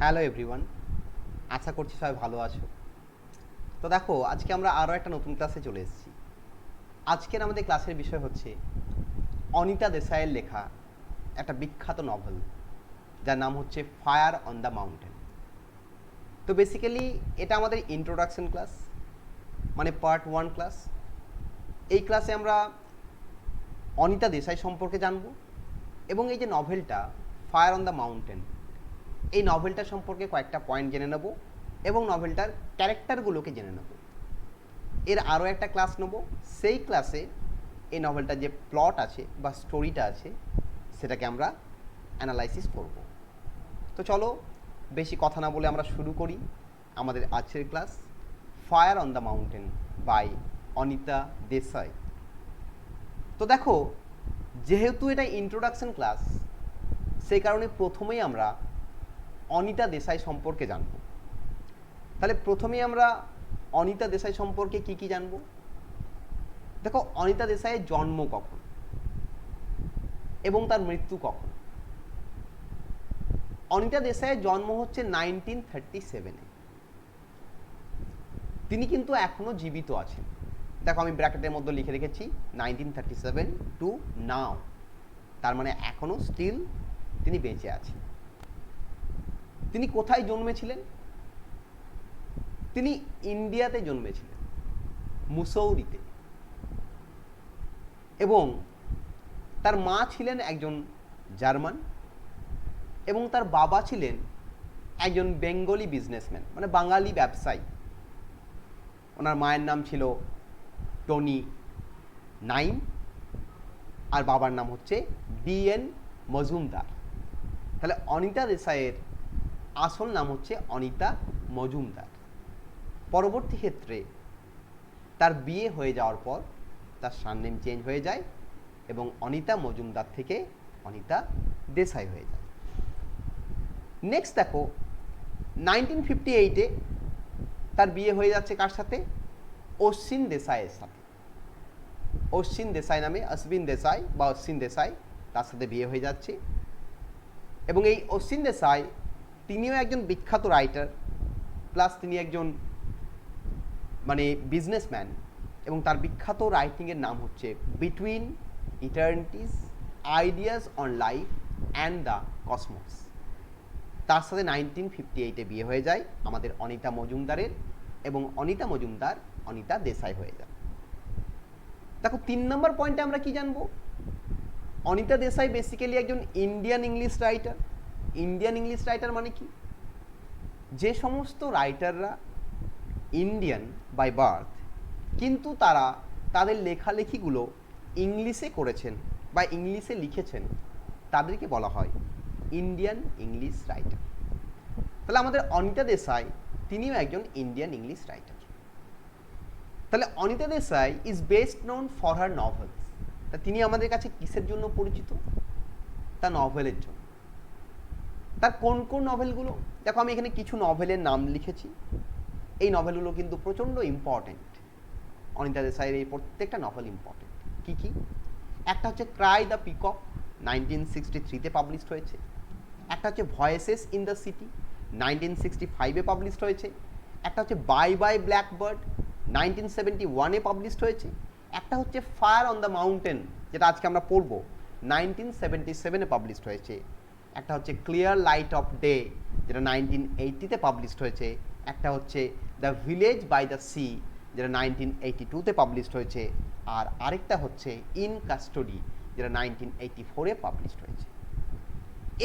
Hello everyone, আশা করছি সবাই ভালো আছো। তো দেখো, আজকে আমরা আরও একটা নতুন ক্লাসে চলে এসেছি। আজকের আমাদের ক্লাসের বিষয় হচ্ছে অনিতা দেসাইয়ের লেখা একটা বিখ্যাত নভেল, যার নাম হচ্ছে ফায়ার অন দ্য মাউন্টেন। তো বেসিক্যালি এটা আমাদের ইন্ট্রোডাকশন ক্লাস, মানে পার্ট 1 ক্লাস। এই ক্লাসে আমরা অনিতা দেসাই সম্পর্কে জানব এবং এই যে নভেলটা ফায়ার অন দ্য মাউন্টেন, এই নভেলটা সম্পর্কে কয়েকটা পয়েন্ট জেনে নেব এবং নভেলটার ক্যারেক্টারগুলোকে জেনে নেব। এর আরও একটা ক্লাস নেব, সেই ক্লাসে এই নভেলটার যে প্লট আছে বা স্টোরিটা আছে সেটাকে আমরা অ্যানালাইসিস করব। তো চলো, বেশি কথা না বলে আমরা শুরু করি আমাদের আজকের class, Fire on the Mountain by Anita Desai. তো দেখো, যেহেতু এটা ইন্ট্রোডাকশন ক্লাস, সেই কারণে প্রথমেই আমরা অনিতা দেসাই সম্পর্কে জানব। তাহলে প্রথমেই আমরা অনিতা দেসাই সম্পর্কে কি কি জানব। দেখো, অনিতা দেসাইয়ের জন্ম কখন এবং তার মৃত্যু কখন। অনিতা দেসাইয়ের জন্ম হচ্ছে 1937-এ। তিনি কিন্তু এখনো জীবিত আছেন। দেখো, আমি ব্র্যাকেটের মধ্যে লিখে রেখেছি 1937 টু নাও, তার মানে এখনো স্টিল তিনি বেঁচে আছেন। তিনি কোথায় জন্মেছিলেন? তিনি ইন্ডিয়াতে জন্মেছিলেন, মুসৌরিতে। এবং তার মা ছিলেন একজন জার্মান এবং তার বাবা ছিলেন একজন বেঙ্গলি বিজনেসম্যান, মানে বাঙালি ব্যবসায়ী। ওনার মায়ের নাম ছিল টনি নাইম আর বাবার নাম হচ্ছে BN মজুমদার। তাহলে অনিতা দেসাইয়ের আসল নাম হচ্ছে অনিতা মজুমদার। পরবর্তী ক্ষেত্রে তার বিয়ে হয়ে যাওয়ার পর তার সারনেম চেঞ্জ হয়ে যায় এবং অনিতা মজুমদার থেকে অনিতা দেসাই হয়ে যায়। নেক্সট দেখো, 1958-এ তার বিয়ে হয়ে যাচ্ছে কার সাথে? অশ্বিন দেসাইয়ের সাথে। অশ্বিন দেসাই নামে অশ্বিন দেসাই বা অশ্বিন দেসাই, তার সাথে বিয়ে হয়ে যাচ্ছে। এবং এই অশ্বিন দেসাই তিনিও একজন বিখ্যাত রাইটার, প্লাস তিনি একজন মানে বিজনেসম্যান, এবং তার বিখ্যাত রাইটিংয়ের নাম হচ্ছে between eternities, ideas on life and the cosmos. তার সাথে 1958-এ বিয়ে হয়ে যায় আমাদের অনিতা মজুমদারের, এবং অনিতা মজুমদার অনিতা দেসাই হয়ে যায়। দেখো, 3 নম্বর পয়েন্টে আমরা কি জানবো। অনিতা দেসাই বেসিক্যালি একজন Indian English writer. Indian English writer মানে কি? যে সমস্ত রাইটাররা ইন্ডিয়ান বাই বার্থ, কিন্তু তারা তাদের লেখালেখিগুলো ইংলিশে করেছেন বা ইংলিশে লিখেছেন, তাদেরকে বলা হয় ইন্ডিয়ান ইংলিশ রাইটার। তাহলে আমাদের অনিতা দেসাই তিনিও একজন ইন্ডিয়ান ইংলিশ রাইটার। তাহলে Anita Desai is best known for her novels. তা তিনি আমাদের কাছে কিসের জন্য পরিচিত? তার নভেলের জন্য। তার কোন কোন নভেলগুলো? দেখো, আমি এখানে কিছু নভেলের নাম লিখেছি। এই নভেলগুলো কিন্তু প্রচণ্ড ইম্পর্টেন্ট। অনিতা দেসাইয়ের এই প্রত্যেকটা নভেল ইম্পর্টেন্ট। কি কি? একটা হচ্ছে ক্রাই দ্য পিকক, 1963-তে পাবলিশড হয়েছে। একটা হচ্ছে ভয়েসেস ইন দ্য সিটি, 1965-এ পাবলিশড হয়েছে। একটা হচ্ছে বাই বাই ব্ল্যাকবার্ড, 1971-এ পাবলিশড হয়েছে। একটা হচ্ছে ফায়ার অন দ্য মাউন্টেন, যেটা আজকে আমরা পড়ব, 1977-এ পাবলিশড হয়েছে। একটা হচ্ছে ক্লিয়ার লাইট অফ ডে, যেটা 1980-তে পাবলিশড হয়েছে। একটা হচ্ছে The Village by the Sea, যেটা 1982-তে পাবলিশড হয়েছে। আর আরেকটা হচ্ছে ইন কাস্টোডি, যেটা 1984-এ পাবলিশড হয়েছে।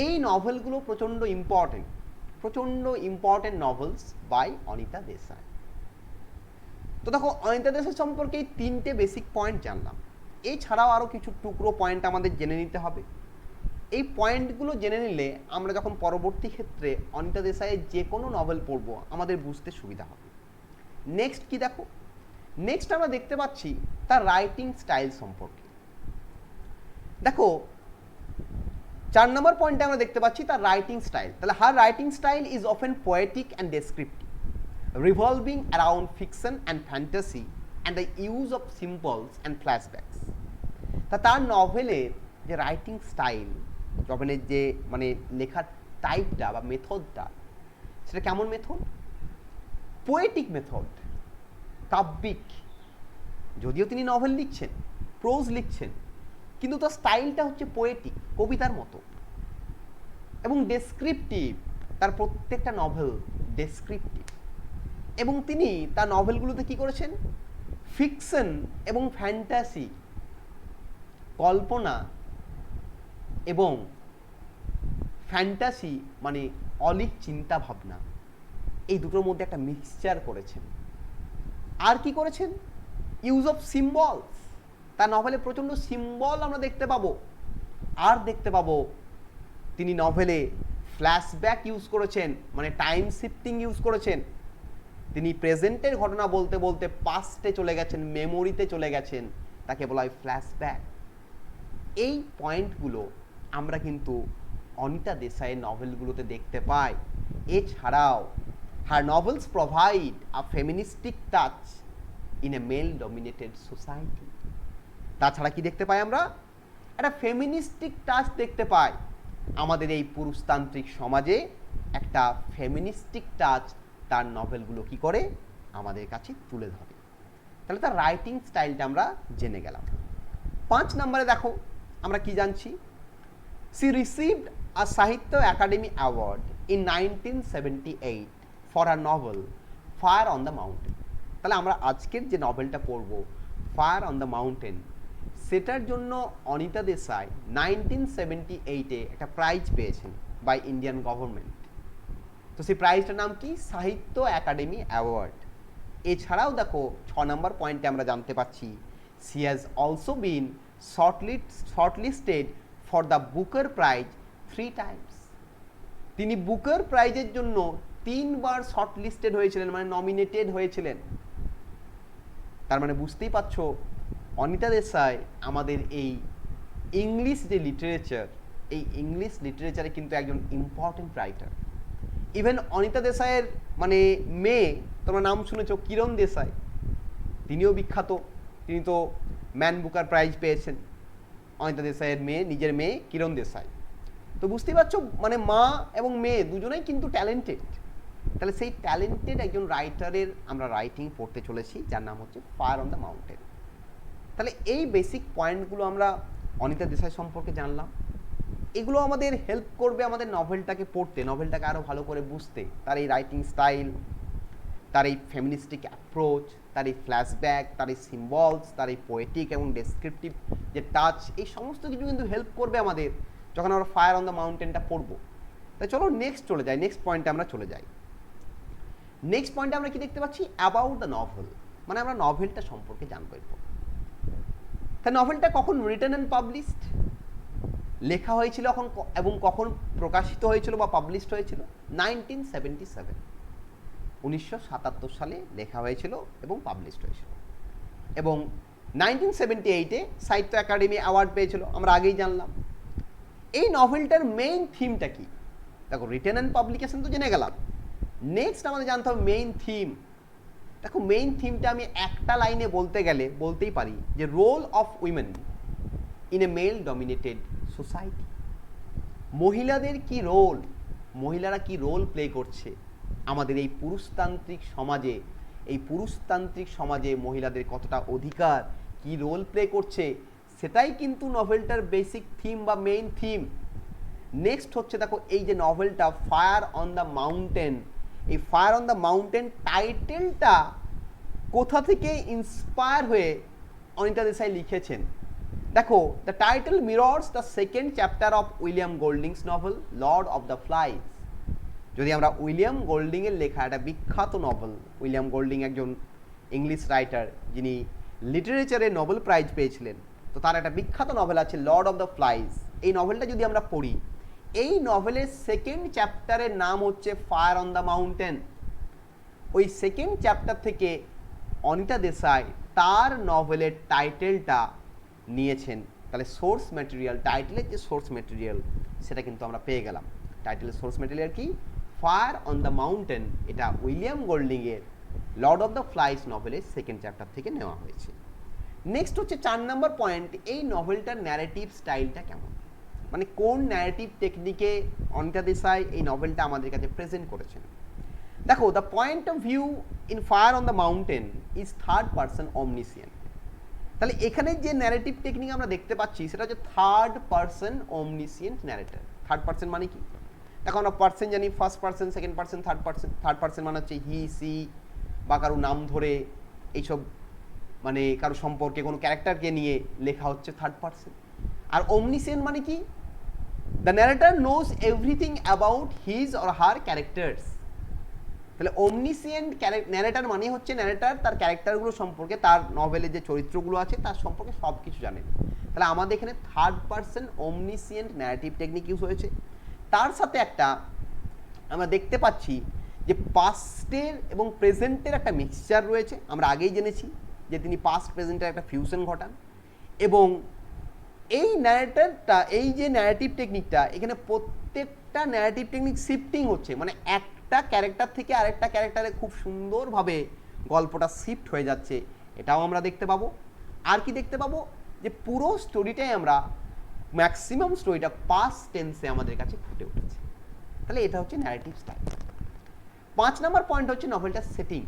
এই নভেলগুলো প্রচণ্ড important novels by Anita Desai. তো দেখো, অনিতা দেসাই সম্পর্কে এই 3টে বেসিক পয়েন্ট জানলাম। এছাড়াও আরও কিছু টুকরো পয়েন্ট আমাদের জেনে নিতে হবে। এই পয়েন্টগুলো জেনে নিলে আমরা যখন পরবর্তী ক্ষেত্রে অনিতা দেসাইয়ের যে কোনো নভেল পড়ব, আমাদের বুঝতে সুবিধা হবে। নেক্সট কি দেখো, নেক্সট আমরা দেখতে পাচ্ছি তার রাইটিং স্টাইল সম্পর্কে। দেখো, 4 নম্বর পয়েন্টে আমরা দেখতে পাচ্ছি তার রাইটিং স্টাইল। তাহলে her writing style is often poetic and descriptive, revolving around fiction and fantasy and the use of symbols and flashbacks. তার নভেলের যে রাইটিং স্টাইল, নভেলের যে মানে লেখার টাইপটা বা মেথডটা, সেটা কেমন মেথড? পোয়েটিক মেথড, কাব্যিক। যদিও তিনি নভেল লিখছেন, প্রোজ লিখছেন, কিন্তু তার স্টাইলটা হচ্ছে পোয়েটিক, কবিতার মতো, এবং ডেসক্রিপটিভ। তার প্রত্যেকটা নভেল ডেসক্রিপটিভ। এবং তিনি তার নভেলগুলোতে কি করেছেন? ফিকশন এবং ফ্যান্টাসি, কল্পনা এবং ফ্যান্টাসি মানে অলিক চিন্তা ভাবনা, এই দুটোর মধ্যে একটা মিক্সচার করেছেন। আর কি করেছেন? Use of symbols. তার নভেলে প্রচণ্ড সিম্বল আমরা দেখতে পাবো। আর দেখতে পাবো তিনি নভেলে ফ্ল্যাশব্যাক ইউজ করেছেন, মানে টাইম শিফটিং ইউজ করেছেন। তিনি প্রেজেন্টের ঘটনা বলতে বলতে পাস্টে চলে গেছেন, মেমোরিতে চলে গেছেন, তাকে বলা হয় ফ্ল্যাশব্যাক। এই পয়েন্টগুলো আমরা কিন্তু অনিতা দেশাইয়ের নভেলগুলোতে দেখতে পাই। এছাড়াও her novels provide a feministic touch in a male dominated society. তাছাড়া কি দেখতে পাই আমরা? একটা ফেমিনিস্টিক টাচ দেখতে পাই। আমাদের এই পুরুষতান্ত্রিক সমাজে একটা ফেমিনিস্টিক টাচ তার নভেলগুলো কি করে আমাদের কাছে তুলে ধরে। তাহলে তার রাইটিং স্টাইলটা আমরা জেনে গেলাম। 5 নম্বরে দেখো আমরা কি জানছি? She received a Sahitya Academy Award in 1978 for her novel Fire on the Mountain. তাহলে আমরা আজকের যে নভেলটা পড়ব ফায়ার অন দ্য মাউন্টেন, সেটার জন্য অনিতা দেশাই 1978-এ একটা প্রাইজ পেয়েছেন বাই ইন্ডিয়ান গভর্নমেন্ট। তো সেই প্রাইজটার নাম কি? সাহিত্য একাডেমি অ্যাওয়ার্ড। এছাড়াও দেখো 6 নম্বর পয়েন্টে আমরা জানতে পাচ্ছি she has also been shortlisted for the Booker Prize 3 times. তিনি বুকার প্রাইজের জন্য 3 বার শর্টলিস্টেড হয়েছিলেন, মানে নমিনেটেড হয়েছিলেন। তার মানে বুঝতেই পারছো অনিতা দেশাই আমাদের এই ইংলিশ যে লিটারেচার, এই ইংলিশ লিটারেচারে কিন্তু একজন ইম্পর্টেন্ট রাইটার। ইভেন অনিতা দেশাইয়ের মানে মেয়ে, তোমরা নাম শুনেছো কিরণ দেশাই, তিনিও বিখ্যাত। তিনি তো ম্যান বুকার প্রাইজ পেয়েছেন। অনিতা দেশাইয়ের মেয়ে, নিজের মেয়ে কিরণ দেশাই। তো বুঝতেই পারছো মানে মা এবং মেয়ে দুজনেই কিন্তু ট্যালেন্টেড। তাহলে সেই ট্যালেন্টেড একজন রাইটারের আমরা রাইটিং পড়তে চলেছি, যার নাম হচ্ছে ফায়ার অন দ্য মাউন্টেন। তাহলে এই বেসিক পয়েন্টগুলো আমরা অনিতা দেশাই সম্পর্কে জানলাম। এগুলো আমাদের হেল্প করবে আমাদের নভেলটাকে পড়তে, নভেলটাকে আরও ভালো করে বুঝতে। তার এই রাইটিং স্টাইল, তার এই ফেমিনিস্টিক অ্যাপ্রোচ, তার এই ফ্ল্যাশব্যাক, তার এই সিম্বলস, তার এই পোয়েটিক এবং ডেসক্রিপটিভ যে টাচ, এই সমস্ত কিছু কিন্তু হেল্প করবে আমাদের যখন আমরা ফায়ার অন দ্য মাউন্টেনটা পড়বো। তাই চলো নেক্সট চলে যাই, নেক্সট পয়েন্টে আমরা চলে যাই। নেক্সট পয়েন্টে আমরা কি দেখতে পাচ্ছি? অ্যাবাউট দ্য নভেল, মানে আমরা নভেলটা সম্পর্কে জানবো এরপর। তাই নভেলটা কখন রিটেন অ্যান্ড পাবলিশড, লেখা হয়েছিল এখন এবং কখন প্রকাশিত হয়েছিল বা পাবলিশড হয়েছিল? 1977, 1977 সালে লেখা হয়েছিল এবং পাবলিশড হয়েছিল। এবং 1978-এ সাহিত্য একাডেমি অ্যাওয়ার্ড পেয়েছিল, আমরা আগেই জানলাম। এই নভেলটার মেইন থিমটা কি? দেখো রিটেন অ্যান্ড পাবলিকেশন তো জেনে গেলাম, নেক্সট আমাদের জানতে হবে মেইন থিম। দেখো মেইন থিমটা আমি একটা লাইনে বলতে গেলে বলতেই পারি যে role of women in a male dominated society. মহিলাদের কি রোল, মহিলারা কি রোল প্লে করছে আমাদের এই পুরুষতান্ত্রিক সমাজে। এই পুরুষতান্ত্রিক সমাজে মহিলাদের কতটা অধিকার, কি রোল প্লে করছে, সেটাই কিন্তু নভেলটার বেসিক থিম বা মেইন থিম। নেক্সট হচ্ছে দেখো এই যে নভেলটা ফায়ার অন দ্য মাউন্টেন, এই ফায়ার অন দ্য মাউন্টেন টাইটেলটা কোথা থেকে ইন্সপায়ার হয়ে অনিতা দেশাই লিখেছেন। দেখো the title mirrors the second chapter of William Golding's novel lord of the flies. যদি আমরা উইলিয়াম গোল্ডিংয়ের লেখা একটা বিখ্যাত নভেল, উইলিয়াম গোল্ডিং একজন ইংলিশ রাইটার যিনি লিটারেচারে নোবেল প্রাইজ পেয়েছিলেন, তো তার একটা বিখ্যাত নভেল আছে লর্ড অফ দ্য ফ্লাইজ। এই নভেলটা যদি আমরা পড়ি, এই নভেলের সেকেন্ড চ্যাপ্টারের নাম হচ্ছে ফায়ার অন দ্য মাউন্টেন। ওই সেকেন্ড চ্যাপ্টার থেকে অনিতা দেশাই তার নভেলের টাইটেলটা নিয়েছেন। তাহলে সোর্স ম্যাটেরিয়াল, টাইটেলের যে সোর্স ম্যাটেরিয়াল সেটা কিন্তু আমরা পেয়ে গেলাম। টাইটেলের সোর্স ম্যাটেরিয়াল কি? Fire on the mountain. এটা উইলিয়াম গোল্ডিংয়ের লর্ড অফ দ্য ফ্লাইজ নভেলের সেকেন্ড চ্যাপ্টার থেকে নেওয়া হয়েছে। নেক্সট হচ্ছে 4 নম্বর পয়েন্ট, এই নভেলটার ন্যারেটিভ স্টাইলটা কেমন, মানে কোন ন্যারেটিভ টেকনিকে অনিতা দেশাই এই নভেলটা আমাদের কাছে প্রেজেন্ট করেছেন। দেখো, the point of view in fire on the mountain is third person omniscient. তাহলে এখানে যে ন্যারেটিভ টেকনিক আমরা দেখতে পাচ্ছি সেটা হচ্ছে third person omniscient narrator. Third person মানে কি? দেখো, আমরা পার্সন জানি, first person, second person, third person. Third person মানে হচ্ছে হি, সি, বা কারো নাম ধরে এইসব, মানে কারো সম্পর্কে কোনো ক্যারেক্টারকে নিয়ে লেখা হচ্ছে থার্ড পার্সন। আর অমনিসিয়েন্ট মানে কি? The narrator nose everything about his or her characters. তাহলে অমনিসিয়েন্ট ন্যারেটার মানে হচ্ছে ন্যারেটার তার ক্যারেক্টারগুলো সম্পর্কে, তার নভেলের যে চরিত্রগুলো আছে তার সম্পর্কে সব কিছু জানেন। তাহলে আমাদের এখানে third person omniscient narrative technique use হয়েছে। তার সাথে একটা আমরা দেখতে পাচ্ছি যে পাস্টের এবং প্রেজেন্টের একটা মিক্সচার রয়েছে। আমরা আগেই জেনেছি যে তিনি পাস্ট প্রেজেন্টের একটা ফিউশন ঘটান, এবং এই ন্যারেটরটা, এই যে ন্যারেটিভ টেকনিকটা, এখানে প্রত্যেকটা ন্যারেটিভ টেকনিক শিফটিং হচ্ছে, মানে একটা ক্যারেক্টার থেকে আরেকটা ক্যারেক্টারে খুব সুন্দরভাবে গল্পটা শিফট হয়ে যাচ্ছে, এটাও আমরা দেখতে পাবো। আর কি দেখতে পাবো? যে পুরো স্টোরিটাই আমরা, ম্যাক্সিমাম স্টোরিটা পাস্ট টেন্সে আমাদের কাছে ফুটে উঠেছে। তাহলে এটা হচ্ছে ন্যারেটিভ স্টাইল। 5 নম্বর পয়েন্ট হচ্ছে নভেলটার সেটিং।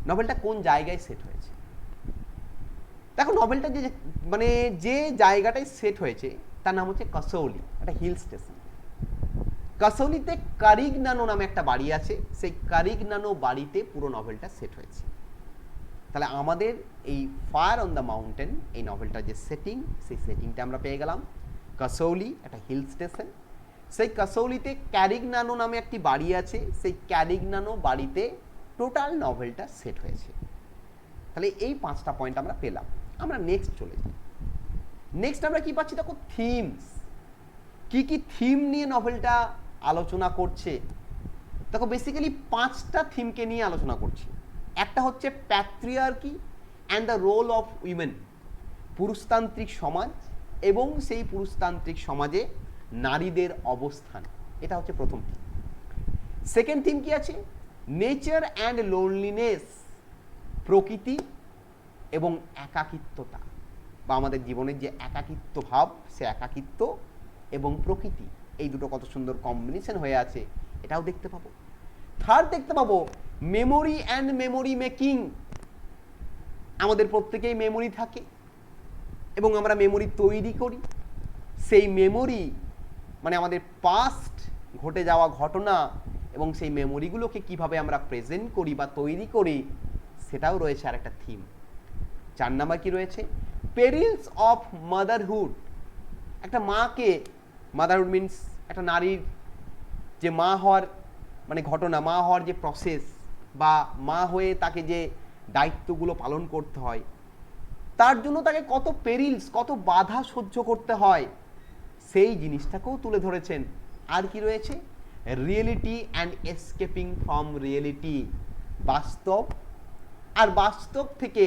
নভেলটা কোন জায়গায় সেট হয়েছে। দেখো, নভেলটা যে মানে যে জায়গাটায় সেট হয়েছে তার নাম হচ্ছে কাসৌলি, একটা হিল স্টেশন। কাসৌলিতে কারিগনানো নামে একটা বাড়ি আছে, সেই কারিগনানো বাড়িতে পুরো নভেলটা সেট হয়েছে। তাহলে আমাদের এই ফায়ার অন দ্য মাউন্টেন, এই নভেলটার যে সেটিং, সেই সেটিংটা আমরা পেয়ে গেলাম। কাসৌলি একটা হিল স্টেশন, সেই কাসৌলিতে ক্যারিগনানো নামে একটি বাড়ি আছে, সেই ক্যারিগনানো বাড়িতে টোটাল নভেলটা সেট হয়েছে। তাহলে এই 5টা পয়েন্ট আমরা পেলাম। আমরা নেক্সট চলে যাই। নেক্সট আমরা কি পাচ্ছি? দেখো, থিমস। কি কি থিম নিয়ে নভেলটা আলোচনা করছে? দেখো, বেসিক্যালি 5টা থিমকে নিয়ে আলোচনা করছি। একটা হচ্ছে patriarchy and the role of women, পুরুষতান্ত্রিক সমাজ এবং সেই পুরুষতান্ত্রিক সমাজে নারীদের অবস্থান, এটা হচ্ছে প্রথম থিম। সেকেন্ড থিম কি আছে? নেচার অ্যান্ড লোনলিনেস, প্রকৃতি এবং একাকিত্বতা, বা আমাদের জীবনের যে একাকিত্ব ভাব, সে একাকিত্ব এবং প্রকৃতি, এই দুটো কত সুন্দর কম্বিনেশন হয়ে আছে, এটাও দেখতে পাবো। থার্ড দেখতে পাবো মেমোরি অ্যান্ড মেমোরি মেকিং। আমাদের প্রত্যেকেই মেমোরি থাকে এবং আমরা মেমোরি তৈরি করি। সেই মেমোরি মানে আমাদের পাস্ট ঘটে যাওয়া ঘটনা, এবং সেই মেমোরিগুলোকে কিভাবে আমরা প্রেজেন্ট করি বা তৈরি করি, সেটাও রয়েছে আর একটা থিম। 4 নাম্বার কি রয়েছে? পেরিলস অফ মাদারহুড। একটা মাকে, মাদারহুড মিনস একটা নারীর যে মা হওয়ার মানে ঘটনা, মা হওয়ার যে প্রসেস, বা মা হয়ে তাকে যে দায়িত্বগুলো পালন করতে হয়, তার জন্য তাকে কত পেরিলস, কত বাধা সহ্য করতে হয়, সেই জিনিসটাকেও তুলে ধরেছেন। আর কি রয়েছে? Reality and escaping from reality, বাস্তব আর বাস্তব থেকে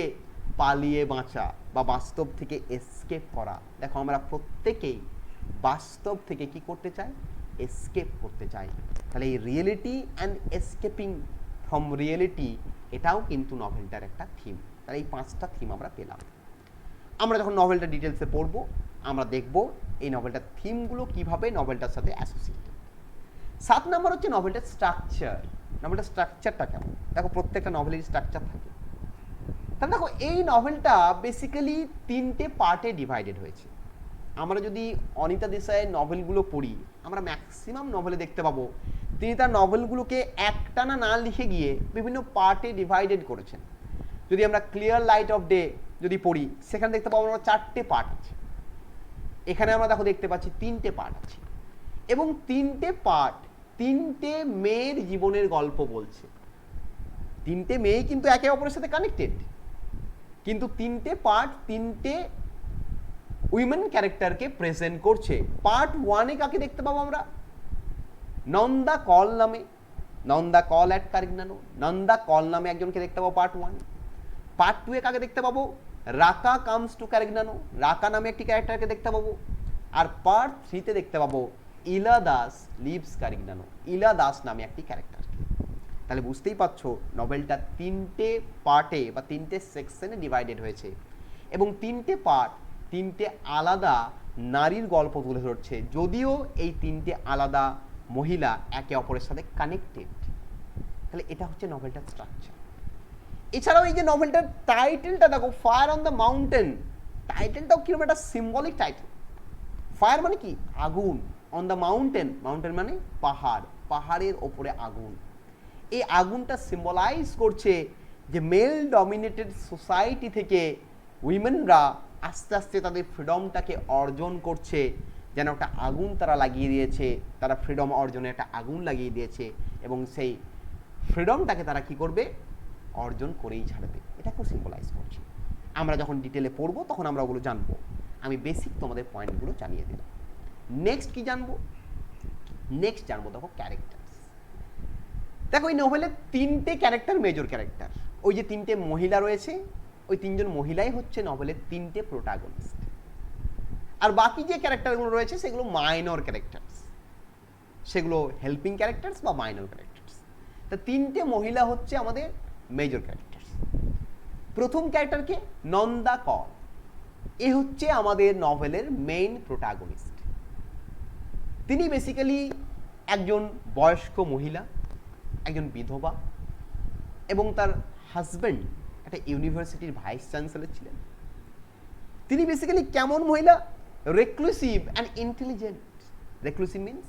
পালিয়ে বাঁচা বা বাস্তব থেকে এসকেপ করা। দেখো, আমরা প্রত্যেকেই বাস্তব থেকে কি করতে চাই? এসকেপ করতে চাই। তাহলে এই reality and escaping from reality, এটাও কিন্তু নভেলটার একটা থিম। তাহলে এই 5টা থিম আমরা পেলাম। আমরা যখন নভেলটা ডিটেলসে পড়বো, আমরা দেখব এই নভেলটার থিমগুলো কিভাবে নভেলটার সাথে অ্যাসোসিয়েটেড। 7 নম্বর হচ্ছে নভেলটার স্ট্রাকচার। নভেলটার স্ট্রাকচারটা কেমন? দেখো, প্রত্যেকটা নভেলের স্ট্রাকচার থাকে। তাহলে দেখো, এই নভেলটা বেসিক্যালি 3টে পার্টে ডিভাইডেড হয়েছে। আমরা যদি অনিতা দেশাইয়ের নভেলগুলো পড়ি, আমরা ম্যাক্সিমাম নভেলে দেখতে পাবো তিনি তার নভেলগুলোকে একটানা না লিখে গিয়ে বিভিন্ন পার্টে ডিভাইডেড করেছেন। যদি আমরা ক্লিয়ার লাইট অফ ডে যদি পড়ি, সেখানে দেখতে পাবো আমরা 4টে পার্ট আছে। এখানে আমরা দেখো দেখতে পাচ্ছি 3টে পার্ট আছে, এবং 3টে পার্ট 3টে মেয়ের জীবনের গল্প বলছে। 3টে মেয়েই কিন্তু একে অপরের সাথে কানেক্টেড, কিন্তু 3টে পার্ট 3টে উইমেন ক্যারেক্টারকে প্রেজেন্ট করছে। পার্ট 1-এ কাকে দেখতে পাবো আমরা? নন্দা কল নামে, নন্দা কল অ্যাট কারিগনানো, নন্দা কল নামে একজনকে দেখতে পাবো পার্ট 1। পার্ট 2-এ কাকে দেখতে পাবো? রাকা কামস টু কারিগনানো, রাকা নামে একটি ক্যারেক্টারকে দেখতে পাবো। আর পার্ট 3-তে দেখতে পাবো ইলা দাস লিভস কারিগনানো, ইলা দাস নামে একটি ক্যারেক্টারকে। তাহলে বুঝতেই পারছো নভেলটা 3টে পার্টে বা 3টে সেকশনে ডিভাইডেড হয়েছে, এবং 3টে পার্ট 3টে আলাদা নারীর গল্প তুলে ধরছে, যদিও এই 3টে আলাদা মহিলা একে অপরের সাথে কানেক্টেড। তাহলে এটা হচ্ছে নভেলটার স্ট্রাকচার। এছাড়াও এই যে নভেলটার টাইটেলটা দেখো, ফায়ার অন দ্য মাউন্টেন, টাইটেলটাও কিরকম একটা সিম্বলিক টাইটেল। ফায়ার মানে কি? আগুন। অন দ্য মাউন্টেন, মাউন্টেন মানে পাহাড়, পাহাড়ের ওপরে আগুন। এই আগুনটা সিম্বলাইজ করছে যে মেল ডমিনেটেড সোসাইটি থেকে উইমেনরা আস্তে আস্তে তাদের ফ্রিডমটাকে অর্জন করছে, যেন একটা আগুন তারা লাগিয়ে দিয়েছে, তারা ফ্রিডম অর্জনে একটা আগুন লাগিয়ে দিয়েছে, এবং সেই ফ্রিডমটাকে তারা কি করবে? অর্জন করেই ছাড়বে। এটাকেও সিম্বলাইজ করছে। আমরা যখন ডিটেলে পড়বো তখন আমরা ওগুলো জানবো। আমি বেসিক তোমাদের পয়েন্টগুলো জানিয়ে দিলাম। নেক্সট কি জানবো? নেক্সট জানবো দেখো ক্যারেক্টারস। দেখো এই নোভেলের তিনটে ক্যারেক্টার মেজর ক্যারেক্টার। ওই যে তিনটে মহিলা রয়েছে, ওই তিনজন মহিলাই হচ্ছে নভেলের তিনটে প্রোটাগনিস্ট। আর বাকি যে ক্যারেক্টারগুলো রয়েছে সেগুলো মাইনর ক্যারেক্টারস, সেগুলো হেল্পিং ক্যারেক্টারস বা মাইনর ক্যারেক্টারস। তা তিনটে মহিলা হচ্ছে আমাদের মেজর ক্যারেক্টারস। প্রথম ক্যারেক্টারকে নন্দা কল, এ হচ্ছে আমাদের নভেলের মেইন প্রোটাগনিস্ট। তিনি বেসিক্যালি একজন বয়স্ক মহিলা, একজন বিধবা, এবং তার হাজব্যান্ড একটা ইউনিভার্সিটির ভাইস চ্যান্সেলর ছিলেন। তিনি বেসিক্যালি কেমন মহিলা? রেক্লুসিভ অ্যান্ড ইন্টেলিজেন্ট। রেক্লুসিভ মিনস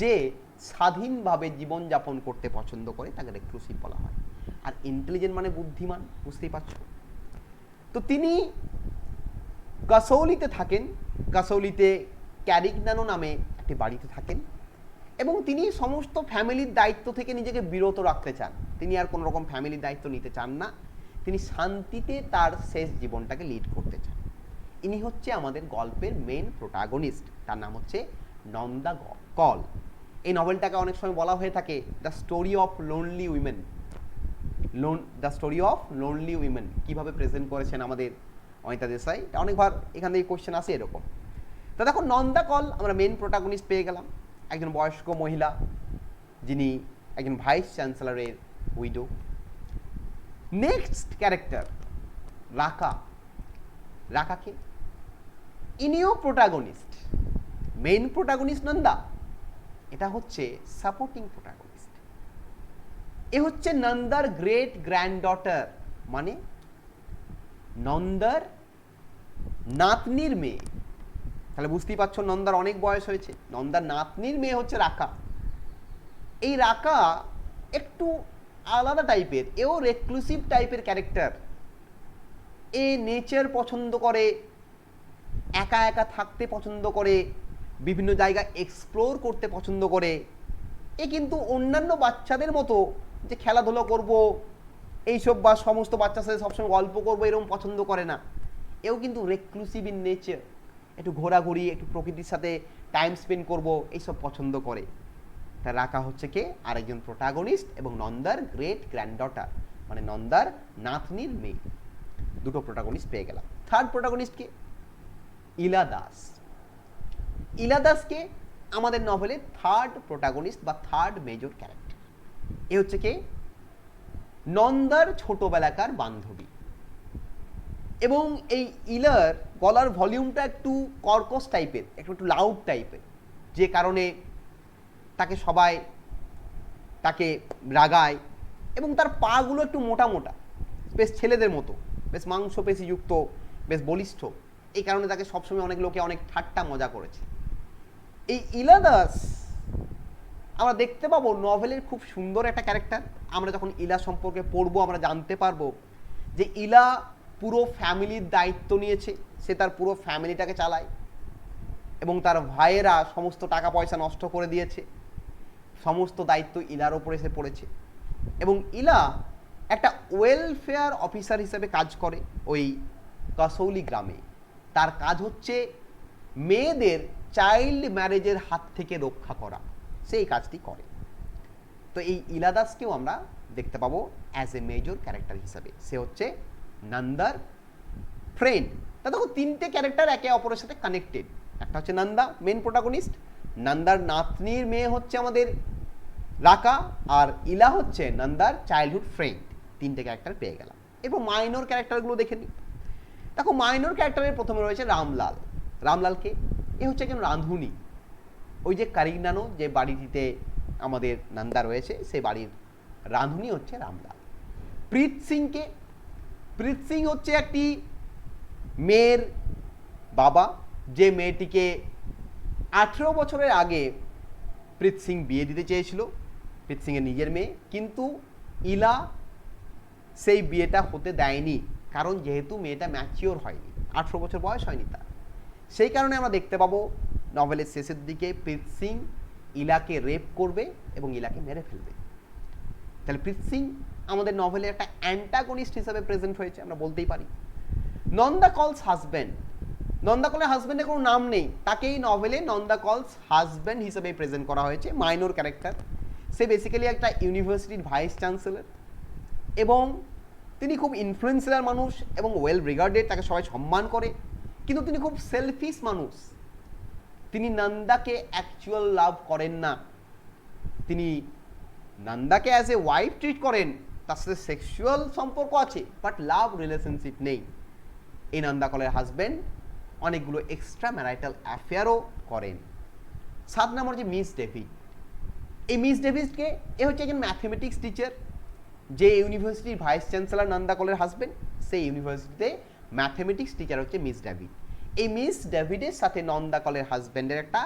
যে স্বাধীনভাবে জীবনযাপন করতে পছন্দ করে, তাকে রেক্লুসিভ বলা হয়। আর ইন্টেলিজেন্ট মানে বুদ্ধিমান, বুঝতেই পারছো। তো তিনি কাসৌলিতে থাকেন, কাসৌলিতে ক্যারিগনানো নামে একটি বাড়িতে থাকেন, এবং তিনি সমস্ত ফ্যামিলির দায়িত্ব থেকে নিজেকে বিরত রাখতে চান। তিনি আর কোনো রকম ফ্যামিলির দায়িত্ব নিতে চান না, তিনি শান্তিতে তার শেষ জীবনটাকে লিড করতে চান। ইনি হচ্ছে আমাদের গল্পের মেন প্রোটাগনিস্ট, তার নাম হচ্ছে নন্দা কল। এই নভেলটাকে অনেক সময় বলা হয়ে থাকে the story of lonely women. The story of lonely women কীভাবে প্রেজেন্ট করেছেন আমাদের অনিতা দেশাই, অনেকবার এখান থেকে কোশ্চেন আসে এরকম। তো দেখো নন্দা কল আমরা মেন প্রোটাগনিস্ট পেয়ে গেলাম, একজন বয়স্ক মহিলা যিনি একজন ভাইস চ্যান্সেলরের উইডো। নেক্সট ক্যারেক্টার রাকা। রাকাকে, ইনিও প্রোটাগনিস্ট। মেইন প্রোটাগনিস্ট নন্দা, এটা হচ্ছে সাপোর্টিং প্রোটাগনিস্ট। এ হচ্ছে নন্দার গ্রেট গ্র্যান্ডডটার, মানে নন্দার নাতনির মেয়ে। তাহলে বুঝতেই পারছো নন্দার অনেক বয়স হয়েছে। নন্দার নাতনির মেয়ে হচ্ছে রাকা। এই রাকা একটু আলাদা টাইপের, এও রেক্লুসিভ টাইপের ক্যারেক্টার। এ নেচার পছন্দ করে, একা একা থাকতে পছন্দ করে, বিভিন্ন জায়গা এক্সপ্লোর করতে পছন্দ করে। এ কিন্তু অন্যান্য বাচ্চাদের মতো যে খেলাধুলো করব এইসব বা সমস্ত বাচ্চার সাথে সবসময় গল্প করবো এরকম পছন্দ করে না। এও কিন্তু রেক্লুসিভ ইন নেচার, একটু ঘোরাঘুরি, একটু প্রকৃতির সাথে টাইম স্পেন্ড করব এইসব পছন্দ করে। তা রাকা হচ্ছে কে? আরেকজন প্রোটাগনিস্ট এবং নন্দার গ্রেট গ্র্যান্ডডটার, মানে নন্দার নাতনির মেয়ে। দুটো প্রোটাগনিস্ট পেয়ে গেলাম। থার্ড প্রোটাগনিস্ট কে? ইলা দাস। ইলা দাসকে আমাদের নভেলের থার্ড প্রোটাগনিস্ট বা থার্ড মেজর ক্যারেক্টার। এ হচ্ছে কে? নন্দার ছোটবেলাকার বান্ধবী। এবং এই ইলার গলার ভলিউমটা একটু কর্কশ টাইপের, একটু লাউড টাইপের, যে কারণে তাকে সবাই তাকে রাগায়, এবং তার পাগুলো একটু মোটা মোটা, বেশ ছেলেদের মতো, বেশ মাংসপেশিযুক্ত, বেশ বলিষ্ঠ। এই কারণে তাকে সবসময় অনেক লোকে অনেক ঠাট্টা মজা করেছে। এই ইলা দাস আমরা দেখতে পাবো নভেলের খুব সুন্দর একটা ক্যারেক্টার। আমরা যখন ইলা সম্পর্কে পড়বো আমরা জানতে পারবো যে ইলা পুরো ফ্যামিলির দায়িত্ব নিয়েছে, সে তার পুরো ফ্যামিলিটাকে চালায়, এবং তার ভাইয়েরা সমস্ত টাকা পয়সা নষ্ট করে দিয়েছে, সমস্ত দায়িত্ব ইলার ওপরে এসে পড়েছে। এবং ইলা একটা ওয়েলফেয়ার অফিসার হিসেবে কাজ করে ওই কাসৌলি গ্রামে। তার কাজ হচ্ছে মেয়েদের চাইল্ড ম্যারেজের হাত থেকে রক্ষা করা, সেই কাজটি করে। তো এই ইলা দাসকেও আমরা দেখতে পাবো অ্যাজ এ মেজর ক্যারেক্টার হিসাবে। সে হচ্ছে নন্দার ফ্রেন্ড। তা দেখো তিনটে ক্যারেক্টার একে অপরের সাথে কানেক্টেড। একটা হচ্ছে নন্দা মেন প্রোটাগনিস্ট, নন্দার নাতনির মেয়ে হচ্ছে আমাদের রাকা, আর ইলা হচ্ছে নন্দার চাইল্ডহুড ফ্রেন্ড। তিনটে ক্যারেক্টার পেয়ে গেলাম। এরপর মাইনর ক্যারেক্টারগুলো দেখে নিই। দেখো মাইনর ক্যারেক্টারের প্রথমে রয়েছে রামলাল। রামলালকে, এ হচ্ছে একজন রাঁধুনি। ওই যে কারিগনানো যে বাড়িটিতে আমাদের নন্দা রয়েছে, সেই বাড়ির রাঁধুনি হচ্ছে রামলাল। প্রীত সিংকে, প্রীত সিং হচ্ছে একটি মেয়ের বাবা, যে মেয়েটিকে 18 বছরের আগে প্রীত সিং বিয়ে দিতে চেয়েছিল, প্রীত সিংয়ের নিজের মেয়ে, কিন্তু ইলা সেই বিয়েটা হতে দেয়নি, কারণ যেহেতু মেয়েটা ম্যাচিওর হয়নি, 18 বছর বয়স হয়নি তার। সেই কারণে আমরা দেখতে পাবো নভেলের শেষের দিকে প্রীত সিং ইলাকে রেপ করবে এবং ইলাকে মেরে ফেলবে। তাহলে প্রীত সিং আমাদের নভেলের একটা অ্যান্টাগনিস্ট হিসাবে প্রেজেন্ট হয়েছে, আমরা বলতেই পারি। নন্দা কলস হাজব্যান্ড, নন্দা কলের হাজব্যান্ডের কোনো নাম নেই, তাকে এই নভেলে নন্দা কলস হাজব্যান্ড হিসেবে প্রেজেন্ট করা হয়েছে, মাইনর ক্যারেক্টার। সে বেসিক্যালি একটা ইউনিভার্সিটির ভাইস চ্যান্সেলর এবং তিনি খুব ইনফ্লুয়েন্সিয়াল মানুষ এবং ওয়েল রিগার্ডেড, তাকে সবাই সম্মান করে, কিন্তু তিনি খুব সেলফিশ মানুষ। তিনি নন্দাকে অ্যাকচুয়াল লাভ করেন না, তিনি নন্দাকে অ্যাজ এ ওয়াইফ ট্রিট করেন, তার সাথে সেক্সুয়াল সম্পর্ক আছে, বাট লাভ রিলেশনশিপ নেই। এই নন্দা কলের হাজব্যান্ড অনেকগুলো এক্সট্রা ম্যারিটাল অ্যাফেয়ারও করেন। 7 নম্বর যে মিস ডেভিড, এই মিস ডেভিডকে এ হচ্ছে একজন ম্যাথমেটিক্স টিচার, যে ইউনিভার্সিটির ভাইস চ্যান্সেলর নন্দা কলের হাজব্যান্ড, সেই ইউনিভার্সিটিতে ম্যাথমেটিক্স টিচার হচ্ছে মিস ডেভিড। এই মিস ডেভিডের সাথে নন্দা কলের হাজব্যান্ডের একটা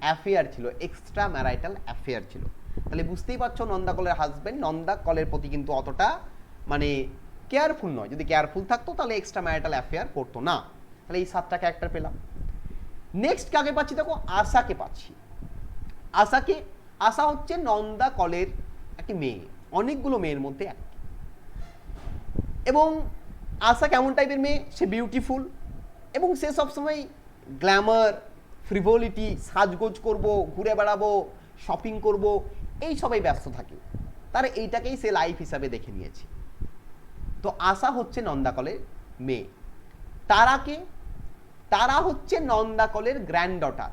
অ্যাফেয়ার ছিল, এক্সট্রা ম্যারিটাল অ্যাফেয়ার ছিল। তাহলে বুঝতেই পারছো নন্দা কলের হাজব্যান্ড নন্দা কলের প্রতি কিন্তু অতটা মানে কেয়ারফুল নয়, যদি কেয়ারফুল থাকতো তাহলে এক্সট্রা ম্যারিটাল অ্যাফেয়ার করতো না। তাহলে এই 7টা ক্যারেক্টার পেলাম। নেক্সট কাকে পাচ্ছি দেখো, আশাকে পাচ্ছি। আশাকে, আশা হচ্ছে নন্দা কলের একটি মেয়ে, অনেকগুলো মেয়ের মধ্যে একটি। এবং আশা কেমন টাইপের মেয়ে, সে বিউটিফুল এবং সে সবসময় গ্ল্যামার, ফ্রিভোলিটি, সাজগোজ করব, ঘুরে বেড়াবো, শপিং করব, এই সবাই ব্যস্ত থাকে, তার এইটাকেই সে লাইফ হিসাবে দেখে নিয়েছে। তো আশা হচ্ছে নন্দা কলের মেয়ে। তারাকে, তারা হচ্ছে নন্দা কলের গ্র্যান্ড ডটার,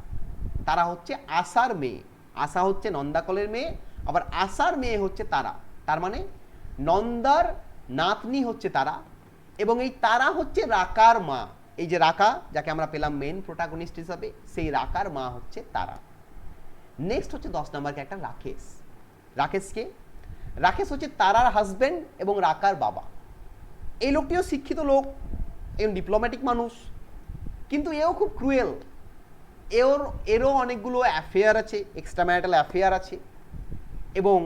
তারা হচ্ছে আশার মেয়ে। আশা হচ্ছে নন্দা কলের মেয়ে, আবার আশার মেয়ে হচ্ছে তারা, তার মানে নন্দার নাতনি হচ্ছে তারা, এবং এই তারা হচ্ছে রাকার মা। এই যে রাকা, যাকে আমরা পেলাম মেন প্রোটাগনিস্ট হিসাবে, সেই রাকার মা হচ্ছে তারা। নেক্সট হচ্ছে 10 নম্বর ক্যারেক্টার রাকেশ। রাকেশকে, রাকেশ হচ্ছে তারার হাজব্যান্ড এবং রাকার বাবা। এই লোকটিও শিক্ষিত লোক, একজন ডিপ্লোম্যাটিক মানুষ, কিন্তু এও খুব ক্রুয়েল। এরও অনেকগুলো অ্যাফেয়ার আছে, এক্সট্রা ম্যারিটাল অ্যাফেয়ার আছে, এবং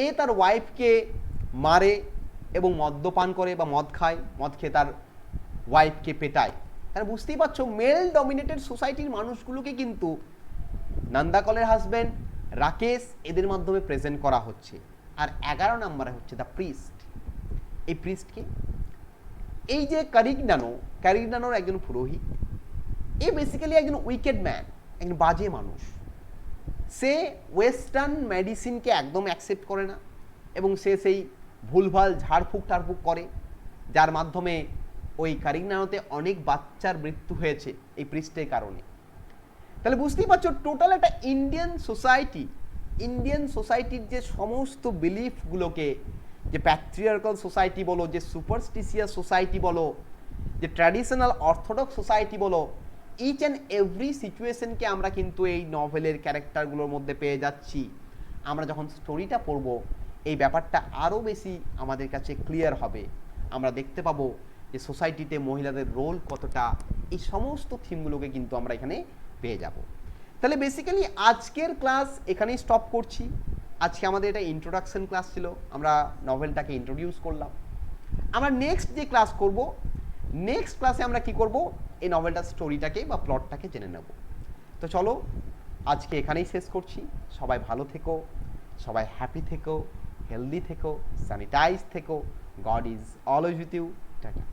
এ তার ওয়াইফকে মারে এবং মদ্যপান করে বা মদ খায়, মদ খেয়ে তার ওয়াইফকে পেটায়। তাহলে বুঝতেই পারছো মেল ডমিনেটেড সোসাইটির মানুষগুলোকে কিন্তু নন্দা কলের হাজব্যান্ড, রাকেশ, এদের মাধ্যমে প্রেজেন্ট করা হচ্ছে। আর 11 নম্বরে হচ্ছে দ্য প্রিস্ট। এই প্রিস্টকে, এই যে ক্যারিগনানোর একজন পুরোহিত, এ বেসিক্যালি একজন উইকেড ম্যান, একজন বাজে মানুষ। সে ওয়েস্টার্ন মেডিসিনকে একদম অ্যাকসেপ্ট করে না এবং সে সেই ভুলভাল ঝাড়ফুঁক টাড়ফুঁক করে, যার মাধ্যমে ওই ক্যারিগনানোতে অনেক বাচ্চার মৃত্যু হয়েছে এই প্রিস্টের কারণে। তাহলে বুঝতেই পারছো টোটাল একটা ইন্ডিয়ান সোসাইটির যে সমস্ত বিলিফগুলোকে, যে প্যাট্রিয়ার্কাল সোসাইটি বলো, যে সুপারস্টিশিয়াস সোসাইটি বলো, যে ট্র্যাডিশনাল অর্থোডক্স সোসাইটি বলো, ইচ অ্যান্ড এভরি সিচুয়েশনকে আমরা কিন্তু এই নভেলের ক্যারেক্টারগুলোর মধ্যে পেয়ে যাচ্ছি। আমরা যখন স্টোরিটা পড়ব এই ব্যাপারটা আরও বেশি আমাদের কাছে ক্লিয়ার হবে। আমরা দেখতে পাবো যে সোসাইটিতে মহিলাদের রোল কতটা, এই সমস্ত থিমগুলোকে কিন্তু আমরা এখানে পেয়ে যাব। তাহলে বেসিক্যালি আজকের ক্লাস এখানেই স্টপ করছি। আজকে আমাদের এটা ইন্ট্রোডাকশন ক্লাস ছিল, আমরা নভেলটাকে ইন্ট্রোডিউস করলাম। আমরা নেক্সট যে ক্লাস করব, নেক্সট ক্লাসে আমরা কি করব, এই নভেলটার স্টোরিটাকে বা প্লটটাকে জেনে নেব। তো চলো আজকে এখানেই শেষ করছি। সবাই ভালো থেকো, সবাই হ্যাপি থেকো, হেলদি থেকো, স্যানিটাইজ থেকো। God is always with you. Tata.